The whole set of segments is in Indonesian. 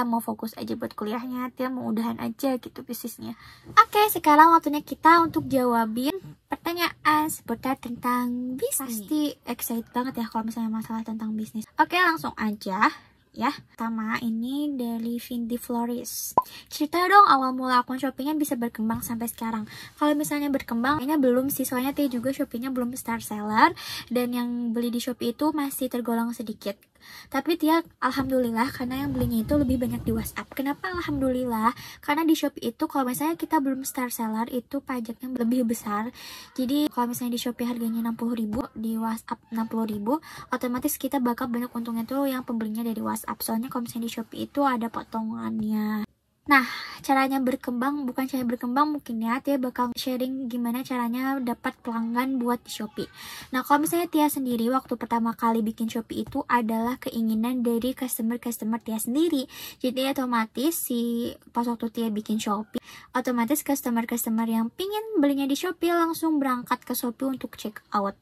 mau fokus aja buat kuliahnya, Tia mau udahan aja gitu bisnisnya. Oke, sekarang waktunya kita untuk jawabin pertanyaan seputar tentang bisnis. Pasti excited banget ya kalau misalnya masalah tentang bisnis. Oke, langsung aja ya. Pertama ini dari Vindi Floris. Cerita dong awal mula akun Shopee-nya bisa berkembang sampai sekarang. Kalau misalnya berkembang, kayaknya belum sih, soalnya Tia juga Shopee-nya belum star seller dan yang beli di Shopee itu masih tergolong sedikit. Tapi Tia alhamdulillah karena yang belinya itu lebih banyak di WhatsApp. Kenapa alhamdulillah? Karena di Shopee itu kalau misalnya kita belum star seller itu pajaknya lebih besar. Jadi kalau misalnya di Shopee harganya 60.000, di WhatsApp 60.000, otomatis kita bakal banyak untungnya tuh yang pembelinya dari WhatsApp. Soalnya kalau misalnya di Shopee itu ada potongannya. Nah, caranya berkembang, bukan cara berkembang mungkin ya, Tia bakal sharing gimana caranya dapat pelanggan buat di Shopee. Nah, kalau misalnya Tia sendiri waktu pertama kali bikin Shopee itu adalah keinginan dari customer Tia sendiri. Jadi otomatis pas waktu Tia bikin Shopee, otomatis customer yang pingin belinya di Shopee langsung berangkat ke Shopee untuk check out.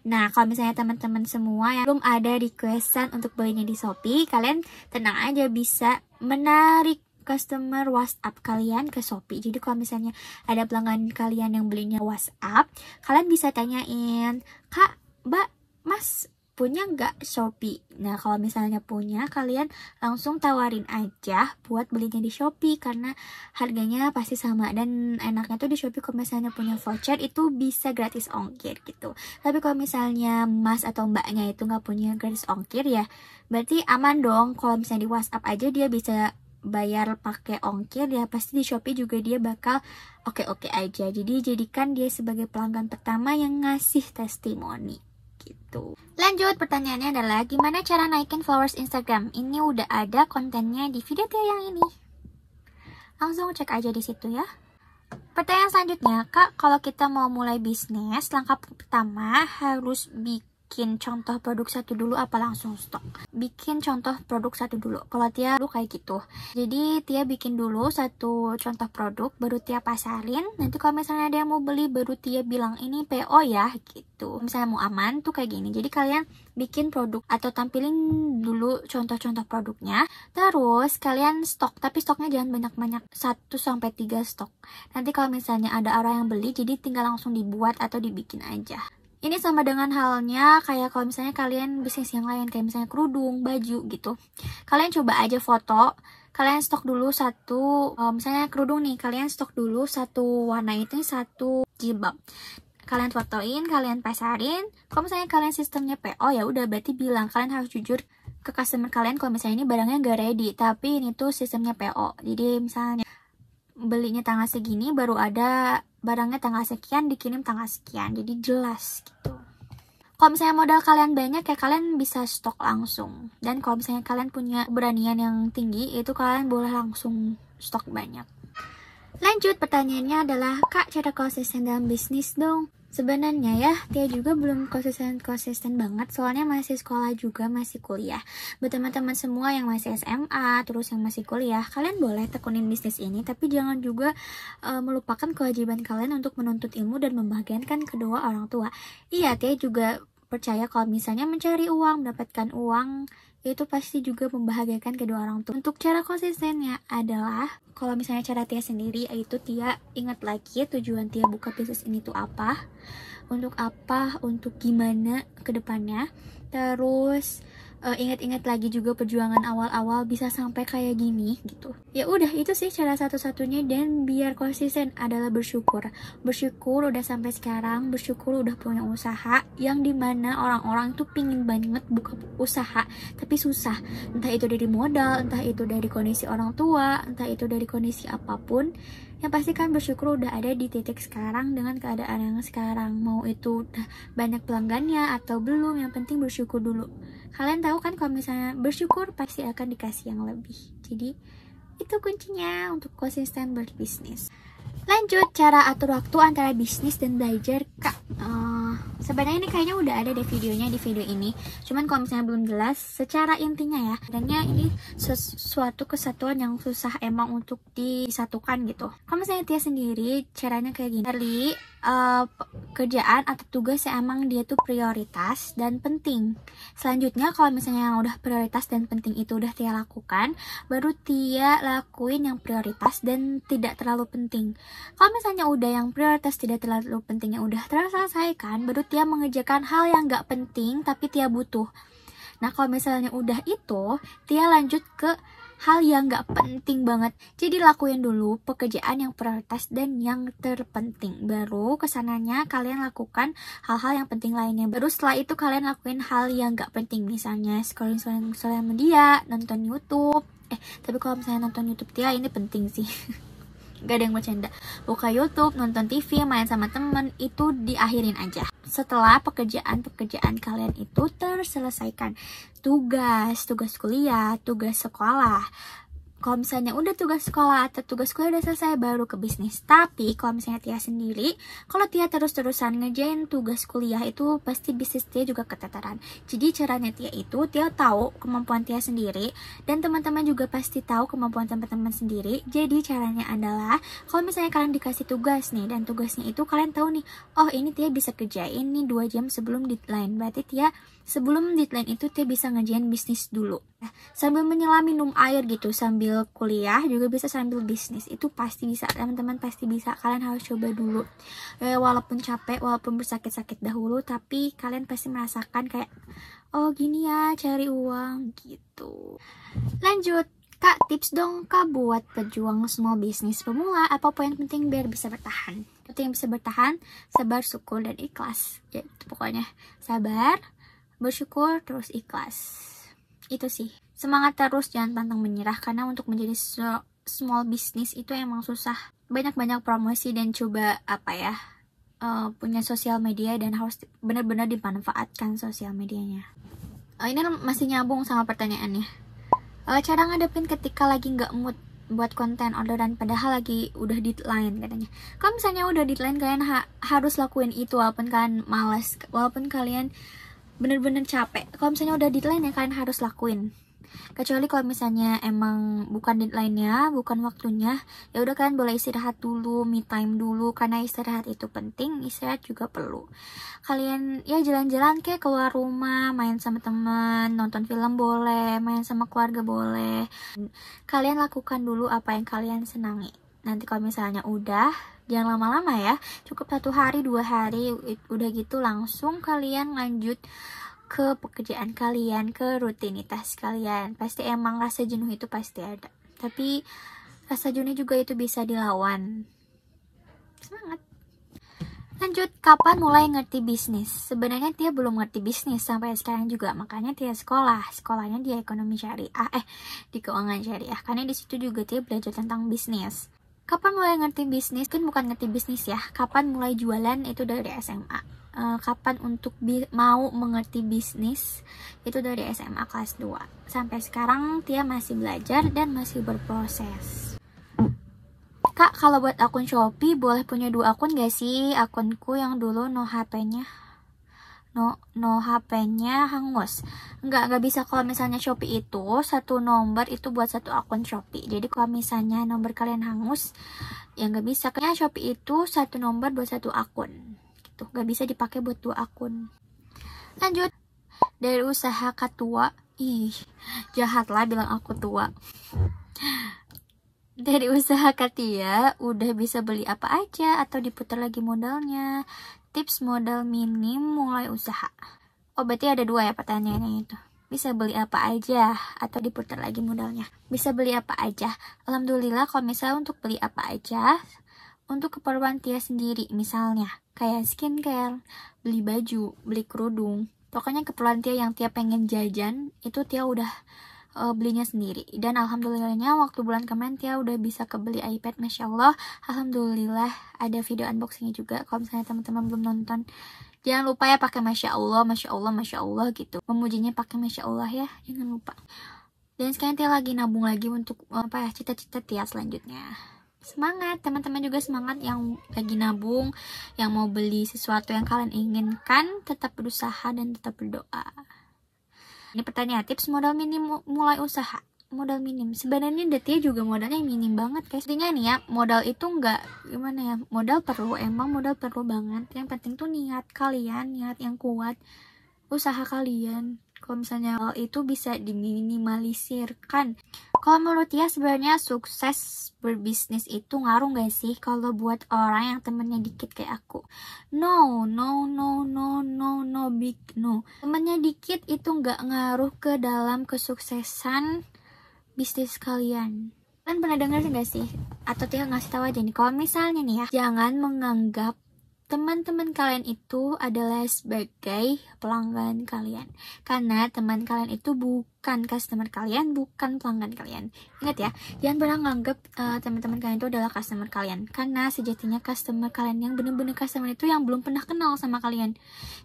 Nah, kalau misalnya teman-teman semua yang belum ada requestan untuk belinya di Shopee, kalian tenang aja bisa menarik customer WhatsApp kalian ke Shopee. Jadi kalau misalnya ada pelanggan kalian yang belinya WhatsApp, kalian bisa tanyain, Kak, Mbak, Mas, punya nggak Shopee? Nah, kalau misalnya punya, kalian langsung tawarin aja buat belinya di Shopee karena harganya pasti sama. Dan enaknya tuh di Shopee kalau misalnya punya voucher itu bisa gratis ongkir gitu. Tapi kalau misalnya Mas atau Mbaknya itu nggak punya gratis ongkir ya, berarti aman dong. Kalau misalnya di WhatsApp aja dia bisa bayar pakai ongkir ya, pasti di Shopee juga dia bakal oke-oke aja. Jadi jadikan dia sebagai pelanggan pertama yang ngasih testimoni gitu. Lanjut, pertanyaannya adalah gimana cara naikin followers Instagram? Ini udah ada kontennya di video Tia yang ini. Langsung cek aja di situ ya. Pertanyaan selanjutnya, Kak, kalau kita mau mulai bisnis, langkah pertama harus bikin contoh produk satu dulu apa langsung stok? Bikin contoh produk satu dulu. Kalau Tia dulu kayak gitu. Jadi Tia bikin dulu satu contoh produk, baru Tia pasarin. Nanti kalau misalnya ada yang mau beli, baru Tia bilang ini PO ya gitu. Misalnya mau aman tuh kayak gini. Jadi kalian bikin produk atau tampilin dulu contoh-contoh produknya. Terus kalian stok, tapi stoknya jangan banyak-banyak, 1-3 stok. Nanti kalau misalnya ada orang yang beli, jadi tinggal langsung dibuat atau dibikin aja. Ini sama dengan halnya kayak kalau misalnya kalian bisnis yang lain, kayak misalnya kerudung, baju gitu. Kalian coba aja foto, kalian stok dulu misalnya kerudung nih, kalian stok dulu satu warna itu, satu jilbab. Kalian fotoin, kalian pasarin. Kalau misalnya kalian sistemnya PO ya udah berarti bilang, kalian harus jujur ke customer kalian kalau misalnya ini barangnya gak ready, tapi ini tuh sistemnya PO. Jadi misalnya belinya tanggal segini, baru ada barangnya tanggal sekian, dikirim tanggal sekian, jadi jelas gitu. Kalau misalnya modal kalian banyak ya kalian bisa stok langsung. Dan kalau misalnya kalian punya keberanian yang tinggi, itu kalian boleh langsung stok banyak. Lanjut, pertanyaannya adalah, Kak, cara konsisten dalam bisnis dong. Sebenarnya ya, Tia juga belum konsisten banget, soalnya masih sekolah juga, masih kuliah. Buat teman-teman semua yang masih SMA, terus yang masih kuliah, kalian boleh tekunin bisnis ini, tapi jangan juga melupakan kewajiban kalian untuk menuntut ilmu dan membahagiakan kedua orang tua. Iya, Tia juga percaya kalau misalnya mencari uang, mendapatkan uang, itu pasti juga membahagiakan kedua orang tua. Untuk cara konsistennya adalah, kalau misalnya cara Tia sendiri, itu Tia ingat lagi tujuan Tia buka bisnis ini tuh apa, untuk gimana ke depannya. Terus ingat-ingat lagi juga perjuangan awal-awal bisa sampai kayak gini gitu. Ya udah, itu sih cara satu-satunya. Dan biar konsisten adalah bersyukur udah sampai sekarang, bersyukur udah punya usaha yang dimana orang-orang tuh pingin banget buka usaha tapi susah, entah itu dari modal, entah itu dari kondisi orang tua, entah itu dari kondisi apapun. Yang pasti kan bersyukur udah ada di titik sekarang dengan keadaan yang sekarang. Mau itu udah banyak pelanggannya atau belum, yang penting bersyukur dulu. Kalian tahu kan kalau misalnya bersyukur pasti akan dikasih yang lebih. Jadi itu kuncinya untuk konsisten berbisnis. Lanjut, cara atur waktu antara bisnis dan belajar, Kak. Sebenarnya ini kayaknya udah ada deh videonya di video ini. Cuman kalau misalnya belum jelas, secara intinya ya, adanya ini suatu kesatuan yang susah emang untuk disatukan gitu. Kalau misalnya Tia sendiri, caranya kayak gini. Dari kerjaan atau tugas yang emang dia tuh prioritas dan penting. Selanjutnya kalau misalnya yang udah prioritas dan penting itu udah Tia lakukan, baru Tia lakuin yang prioritas dan tidak terlalu penting. Kalau misalnya udah yang prioritas tidak terlalu penting yang udah terselesaikan, baru Tia mengerjakan hal yang gak penting tapi Tia butuh. Nah kalau misalnya udah itu, Tia lanjut ke hal yang gak penting banget. Jadi lakuin dulu pekerjaan yang prioritas dan yang terpenting. Baru kesananya kalian lakukan hal-hal yang penting lainnya. Baru setelah itu kalian lakuin hal yang gak penting. Misalnya scrolling sosial media, nonton YouTube. Tapi kalau misalnya nonton YouTube Tia ini penting sih. Gak ada yang bercanda. Buka YouTube, nonton TV, main sama temen, itu diakhirin aja setelah pekerjaan-pekerjaan kalian itu terselesaikan. Tugas kuliah, tugas sekolah. Kalau misalnya udah tugas sekolah atau tugas kuliah udah selesai, baru ke bisnis. Tapi kalau misalnya Tia sendiri, kalau Tia terus-terusan ngerjain tugas kuliah itu pasti bisnis Tia juga keteteran. Jadi caranya Tia itu, Tia tahu kemampuan Tia sendiri, dan teman-teman juga pasti tahu kemampuan teman-teman sendiri. Jadi caranya adalah, kalau misalnya kalian dikasih tugas nih, dan tugasnya itu kalian tahu nih, oh ini Tia bisa kerjain nih 2 jam sebelum deadline. Berarti Tia sebelum deadline itu Tia bisa ngerjain bisnis dulu. Nah, sambil menyelam minum air gitu, sambil kuliah juga bisa sambil bisnis. Itu pasti bisa, teman-teman pasti bisa. Kalian harus coba dulu. Walaupun capek, walaupun bersakit-sakit dahulu, tapi kalian pasti merasakan kayak, oh gini ya cari uang gitu. Lanjut. Kak, tips dong Kak buat pejuang small business pemula. Apa poin penting biar bisa bertahan? Penting bisa bertahan, sabar, syukur, dan ikhlas. Ya, itu pokoknya sabar, bersyukur, terus ikhlas. Itu sih, semangat terus, jangan pantang menyerah, karena untuk menjadi small business itu emang susah. Banyak-banyak promosi dan coba punya sosial media, dan harus benar-benar dimanfaatkan sosial medianya. Ini masih nyambung sama pertanyaannya. Cara ngadepin ketika lagi nggak mood buat konten orderan padahal lagi udah deadline katanya. Kalau misalnya udah deadline, kalian harus lakuin itu walaupun kalian malas, walaupun kalian bener-bener capek. Kalau misalnya udah deadline ya kalian harus lakuin. Kecuali kalau misalnya emang bukan deadline-nya, bukan waktunya, ya udah kalian boleh istirahat dulu, me time dulu, karena istirahat itu penting, istirahat juga perlu. Kalian ya jalan-jalan kayak keluar rumah, main sama teman, nonton film boleh, main sama keluarga boleh. Kalian lakukan dulu apa yang kalian senangi. Nanti kalau misalnya udah, jangan lama-lama ya, cukup 1 hari 2 hari, udah gitu langsung kalian lanjut ke pekerjaan kalian, ke rutinitas kalian. Pasti emang rasa jenuh itu pasti ada, tapi rasa jenuh juga itu bisa dilawan. Semangat. Lanjut, kapan mulai ngerti bisnis? Sebenarnya Tia belum ngerti bisnis sampai sekarang juga, makanya Tia sekolahnya di ekonomi syariah, di keuangan syariah, karena di situ juga Tia belajar tentang bisnis. Kapan mulai ngerti bisnis? Kan bukan ngerti bisnis ya, kapan mulai jualan itu dari SMA. Kapan untuk mau mengerti bisnis itu dari SMA kelas 2. Sampai sekarang Tia masih belajar dan masih berproses. Kak, kalau buat akun Shopee boleh punya 2 akun gak sih? Akunku yang dulu no HP-nya hangus. Enggak bisa. Kalau misalnya Shopee itu 1 nomor itu buat 1 akun Shopee. Jadi kalau misalnya nomor kalian hangus, ya nggak bisa. Kayaknya Shopee itu 1 nomor buat 1 akun. Gak bisa dipakai buat 2 akun. Lanjut, dari usaha Katua. Jahat lah bilang aku tua. Dari usaha Katia udah bisa beli apa aja atau diputar lagi modalnya? Tips modal minim mulai usaha. Oh berarti ada 2 ya pertanyaannya itu. Bisa beli apa aja atau diputar lagi modalnya? Bisa beli apa aja. Alhamdulillah kalau misalnya untuk beli apa aja, untuk keperluan Tia sendiri, misalnya kayak skincare, beli baju, beli kerudung, pokoknya keperluan Tia yang Tia pengen jajan, itu Tia udah belinya sendiri. Dan alhamdulillahnya waktu bulan kemarin Tia udah bisa kebeli iPad, Masya Allah. Alhamdulillah ada video unboxingnya juga. Kalau misalnya teman-teman belum nonton, jangan lupa ya pakai Masya Allah, Masya Allah, Masya Allah gitu. Memujinya pakai Masya Allah ya, jangan lupa. Dan sekarang Tia lagi nabung lagi untuk cita-cita Tia selanjutnya. semangat, teman-teman juga semangat yang lagi nabung, yang mau beli sesuatu yang kalian inginkan, tetap berusaha dan tetap berdoa. Ini pertanyaan, tips modal minim mulai usaha. Modal minim, sebenarnya Detia juga modalnya minim banget guys. Intinya nih ya, modal itu nggak gimana ya, modal perlu, emang modal perlu banget. Yang penting tuh niat kalian, niat yang kuat, usaha kalian. Kalau misalnya hal itu bisa diminimalisirkan. Kalau menurut Tia sebenarnya sukses berbisnis itu ngaruh gak sih kalau buat orang yang temennya dikit kayak aku? No, big no. Temennya dikit itu nggak ngaruh ke dalam kesuksesan bisnis kalian. Kalian pernah dengar nggak sih? Atau Tia ngasih tahu aja nih, kalau misalnya nih ya, jangan menganggap teman-teman kalian itu adalah sebagai pelanggan kalian, karena teman kalian itu bukan customer kalian, bukan pelanggan kalian. Ingat ya, jangan pernah menganggap teman-teman kalian itu adalah customer kalian, karena sejatinya customer kalian yang bener-bener customer itu yang belum pernah kenal sama kalian.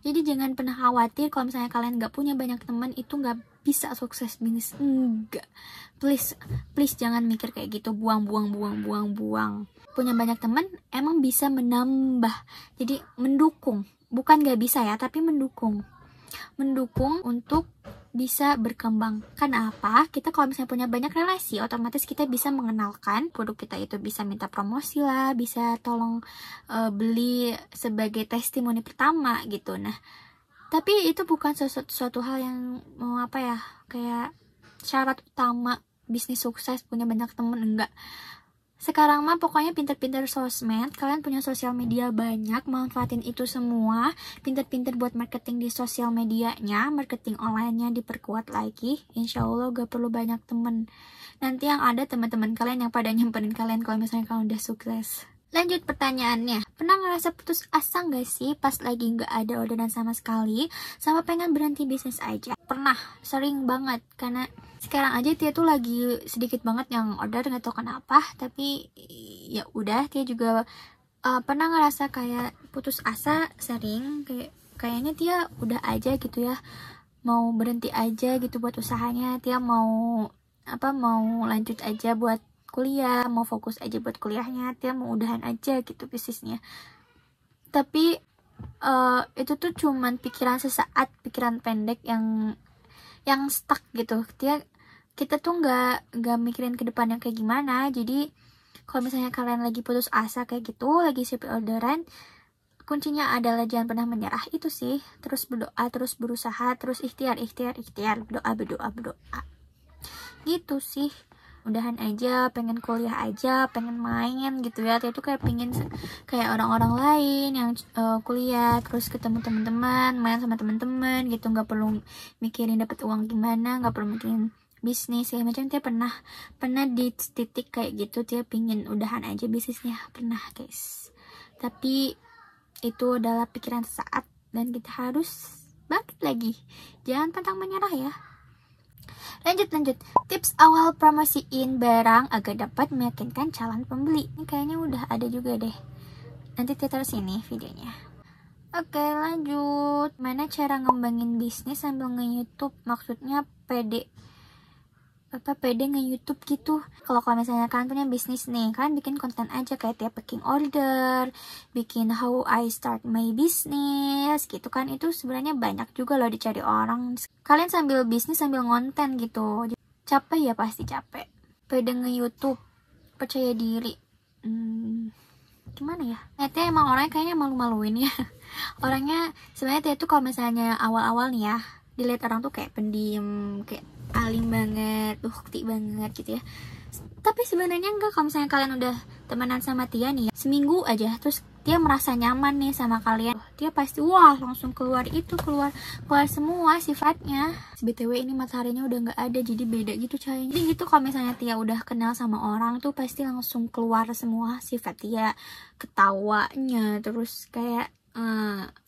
Jadi jangan pernah khawatir kalau misalnya kalian nggak punya banyak teman itu nggak bisa sukses bisnis. Enggak, please jangan mikir kayak gitu. Buang. Punya banyak teman emang bisa menambah, jadi mendukung, bukan gak bisa ya, tapi mendukung untuk bisa berkembang. Karena apa? Kita kalau misalnya punya banyak relasi, otomatis kita bisa mengenalkan produk kita itu, bisa minta promosi lah, bisa tolong beli sebagai testimoni pertama gitu. Nah, tapi itu bukan suatu hal yang mau apa ya, kayak syarat utama bisnis sukses punya banyak temen, enggak. Sekarang mah pokoknya pinter-pinter sosmed, kalian punya sosial media banyak, manfaatin itu semua, pinter-pinter buat marketing di sosial medianya, marketing online-nya diperkuat lagi, insya Allah gak perlu banyak temen. Nanti yang ada teman-teman kalian yang pada nyamperin kalian kalau misalnya kalian udah sukses. Lanjut pertanyaannya, pernah ngerasa putus asa gak sih pas lagi gak ada orderan sama sekali, sama pengen berhenti bisnis aja? Pernah, sering banget, karena sekarang aja Tia tuh lagi sedikit banget yang order, nggak tahu kenapa, tapi ya udah. Tia juga pernah ngerasa kayak putus asa, sering kayaknya Tia udah aja gitu ya, mau berhenti aja gitu buat usahanya. Tia mau lanjut aja buat kuliah, mau fokus aja buat kuliahnya, Tia mau udahan aja gitu bisnisnya. Tapi itu tuh cuman pikiran sesaat, pikiran pendek yang stuck gitu. Kita tuh nggak mikirin ke depannya kayak gimana. Jadi kalau misalnya kalian lagi putus asa kayak gitu, lagi sepi orderan, kuncinya adalah jangan pernah menyerah. Itu sih, terus berdoa, terus berusaha, terus ikhtiar, berdoa gitu sih. Udahan aja, pengen kuliah aja, pengen main gitu ya. Dia tuh kayak pengen kayak orang-orang lain yang kuliah, terus ketemu teman-teman, main sama teman-teman gitu, nggak perlu mikirin dapat uang gimana, nggak perlu mikirin bisnis ya macam. Dia pernah di titik kayak gitu, dia pingin udahan aja bisnisnya, pernah guys. Tapi itu adalah pikiran sesaat dan kita harus bangkit lagi, jangan pantang menyerah ya. Lanjut, tips awal promosiin barang agar dapat meyakinkan calon pembeli. Ini kayaknya udah ada juga deh, nanti taruh sini videonya. Oke, lanjut. Mana cara ngembangin bisnis sambil nge-YouTube? Maksudnya pede nge-YouTube gitu. Kalau misalnya kalian punya bisnis nih, kalian bikin konten aja kayak tiap packing order, bikin how I start my business gitu kan. Itu sebenarnya banyak juga loh dicari orang. Kalian sambil bisnis sambil ngonten gitu. Capek ya, pasti capek. Pede nge-YouTube, percaya diri. Gimana ya? Tia emang orangnya kayaknya malu-maluin ya. Orangnya sebenarnya Tia tuh kalau misalnya awal-awal nih ya, dilihat orang tuh kayak pendiam, kayak alim banget, bukti banget gitu ya. Tapi sebenarnya enggak. Kalau misalnya kalian udah temenan sama Tia nih ya, seminggu aja, terus Tia merasa nyaman nih sama kalian, Tia pasti langsung keluar semua sifatnya. BTW ini mataharinya udah nggak ada, jadi beda gitu cahayanya. Jadi gitu, kalau misalnya Tia udah kenal sama orang tuh pasti langsung keluar semua sifat Tia, ketawanya, terus kayak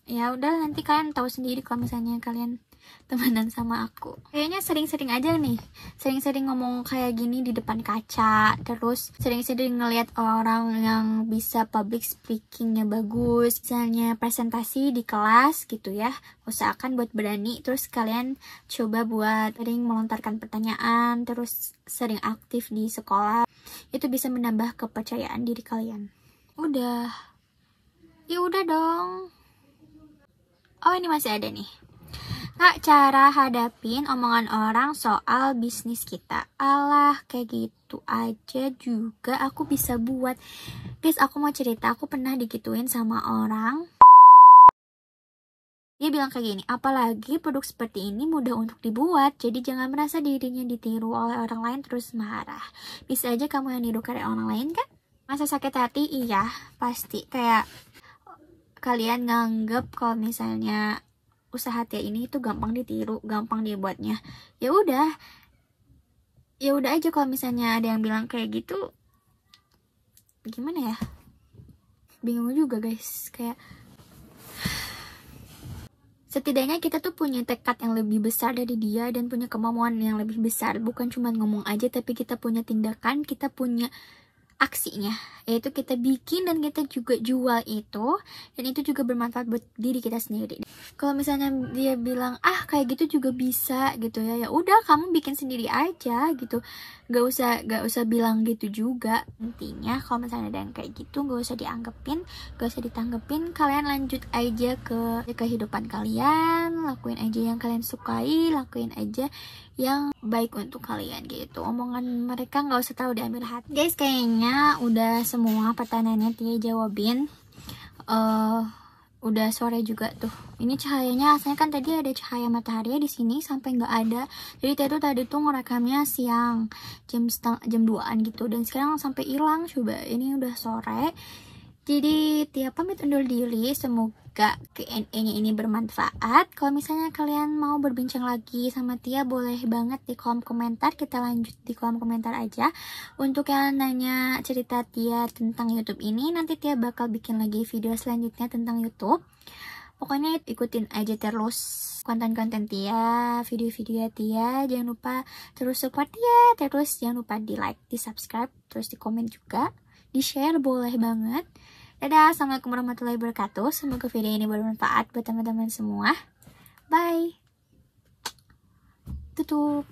ya udah, nanti kalian tahu sendiri kalau misalnya kalian temenan sama aku. Kayaknya sering-sering aja nih, sering-sering ngomong kayak gini di depan kaca, terus sering-sering ngeliat orang yang bisa public speakingnya bagus, misalnya presentasi di kelas gitu ya. Usahakan buat berani, terus kalian coba buat sering melontarkan pertanyaan, terus sering aktif di sekolah. Itu bisa menambah kepercayaan diri kalian. Udah. Ya udah dong. Oh, ini masih ada nih. Kak, cara hadapin omongan orang soal bisnis kita. Alah, kayak gitu aja juga aku bisa buat. Guys, aku mau cerita, aku pernah digituin sama orang. Dia bilang kayak gini, apalagi produk seperti ini mudah untuk dibuat, jadi jangan merasa dirinya ditiru oleh orang lain terus marah. Bisa aja kamu yang niru karya orang lain kan? Masa sakit hati? Iya, pasti. Kayak kalian nganggep kalau misalnya usaha Tia ini itu gampang ditiru, gampang dibuatnya. Ya udah aja kalau misalnya ada yang bilang kayak gitu. Gimana ya? Bingung juga guys, kayak setidaknya kita tuh punya tekad yang lebih besar dari dia dan punya kemauan yang lebih besar. Bukan cuma ngomong aja, tapi kita punya tindakan, kita punya aksinya, yaitu kita bikin dan kita juga jual itu, dan itu juga bermanfaat buat diri kita sendiri. Kalau misalnya dia bilang kayak gitu juga bisa gitu ya, ya udah kamu bikin sendiri aja gitu, gak usah bilang gitu juga. Intinya kalau misalnya ada yang kayak gitu gak usah dianggepin, gak usah ditanggepin, kalian lanjut aja ke kehidupan kalian, lakuin aja yang kalian sukai, lakuin aja yang baik untuk kalian gitu. Omongan mereka nggak usah terlalu diambil hati. Guys, kayaknya udah semua pertanyaannya Tia jawabin. Udah sore juga tuh. Ini cahayanya asalnya kan tadi ada cahaya matahari di sini sampai nggak ada. Jadi Tia tuh tadi tuh ngerekamnya siang jam 2-an gitu, dan sekarang sampai hilang. Coba ini udah sore. Jadi Tia pamit undur diri, semoga Q&A-nya ini bermanfaat. Kalau misalnya kalian mau berbincang lagi sama Tia, boleh banget di kolom komentar, kita lanjut di kolom komentar aja. Untuk yang nanya cerita Tia tentang YouTube ini, nanti Tia bakal bikin lagi video selanjutnya tentang YouTube. Pokoknya ikutin aja terus konten-konten Tia, video-video Tia. Jangan lupa terus support Tia, terus jangan lupa di like, di subscribe, terus di komen juga, di share boleh banget. Dadah, assalamualaikum warahmatullahi wabarakatuh. Semoga video ini bermanfaat buat teman-teman semua. Bye. Tutup.